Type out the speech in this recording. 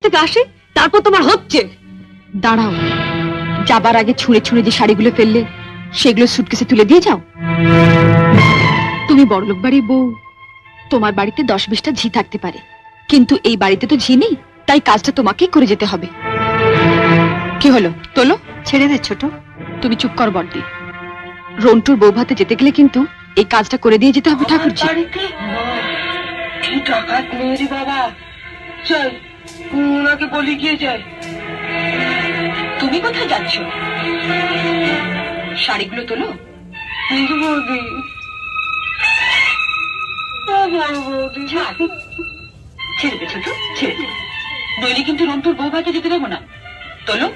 থেকে আসে, তারপর তোমার হচ্ছে। দাঁড়াও, যাবার আগে ছুঁড়ে ছুঁড়ে যে শাড়িগুলো ফেললে সেগুলো সুটকেসে তুলে দিয়ে যাও। তুমি বড়লোক বাড়ির বউ, তোমার বাড়িতে 10-20টা ঝি থাকতে পারে, কিন্তু এই বাড়িতে তো ঝি নেই, তাই কাজটা তোমাকেই করে যেতে হবে। কি হলো, তোলো। ছেড়ে দে ছোট। তুমি চুপ কর বড়দি। রন্টুর বউ ভাতে যেতে গেলে কিন্তু এই কাজটা করে দিয়ে যেতে হবে ঠাকুরজি। কি টাকা মেয়েরি বাবা, চল ওনাকে বলি গিয়ে যায়। তুমি কোথায় যাচ্ছ? শাড়িগুলো তোলো। বৌদি, বড় বৌদি, ছেড়ে দে ছোট, ছেড়ে দে, নইলে কিন্তু রন্টুর বউ ভাতে যেতে দেবো না। তোলো।